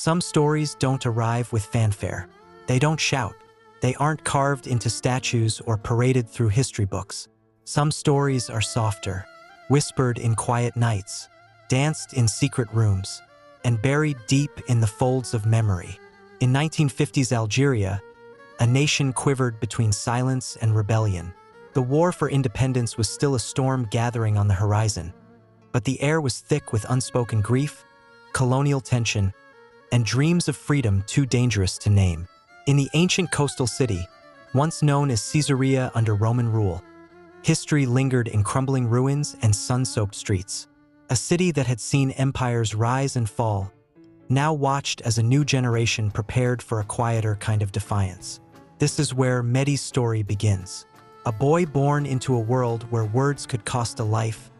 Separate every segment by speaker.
Speaker 1: Some stories don't arrive with fanfare. They don't shout. They aren't carved into statues or paraded through history books. Some stories are softer, whispered in quiet nights, danced in secret rooms, and buried deep in the folds of memory. In 1950s Algeria, a nation quivered between silence and rebellion. The war for independence was still a storm gathering on the horizon, but the air was thick with unspoken grief, colonial tension, and dreams of freedom too dangerous to name. In the ancient coastal city, once known as Caesarea under Roman rule, history lingered in crumbling ruins and sun-soaked streets. A city that had seen empires rise and fall, now watched as a new generation prepared for a quieter kind of defiance. This is where Mehdi's story begins. A boy born into a world where words could cost a life,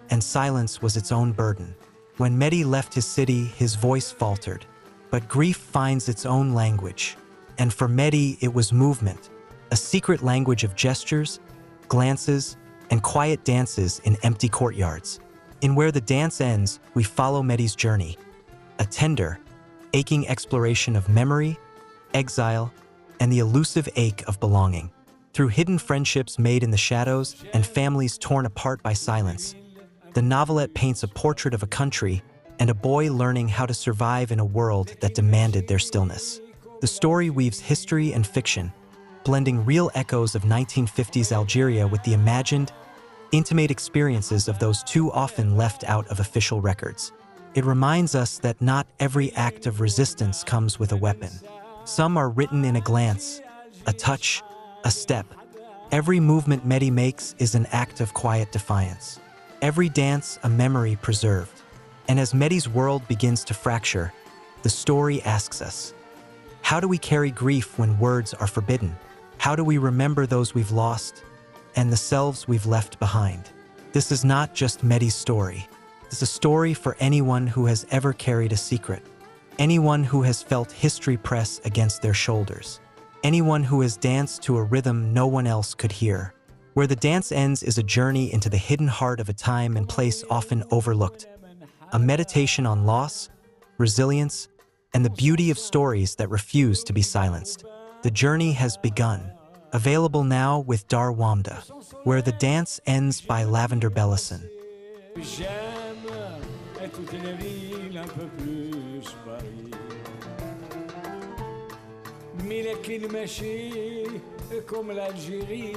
Speaker 1: and silence was its own burden. When Mehdi left his city, his voice faltered. But grief finds its own language. And for Mehdi, it was movement, a secret language of gestures, glances, and quiet dances in empty courtyards. In Where the Dance Ends, we follow Mehdi's journey, a tender, aching exploration of memory, exile, and the elusive ache of belonging. Through hidden friendships made in the shadows and families torn apart by silence, the novelette paints a portrait of a country and a boy learning how to survive in a world that demanded their stillness. The story weaves history and fiction, blending real echoes of 1950s Algeria with the imagined, intimate experiences of those too often left out of official records. It reminds us that not every act of resistance comes with a weapon. Some are written in a glance, a touch, a step. Every movement Mehdi makes is an act of quiet defiance. Every dance a memory preserved. And as Mehdi's world begins to fracture, the story asks us, how do we carry grief when words are forbidden? How do we remember those we've lost and the selves we've left behind? This is not just Mehdi's story. It's a story for anyone who has ever carried a secret, anyone who has felt history press against their shoulders, anyone who has danced to a rhythm no one else could hear. Where the Dance Ends is a journey into the hidden heart of a time and place often overlooked, a meditation on loss, resilience, and the beauty of stories that refuse to be silenced. The journey has begun. Available now with Dar Wamda, Where the Dance Ends by Lavender Bellasen.
Speaker 2: Mille kilomètres comme l'Algérie.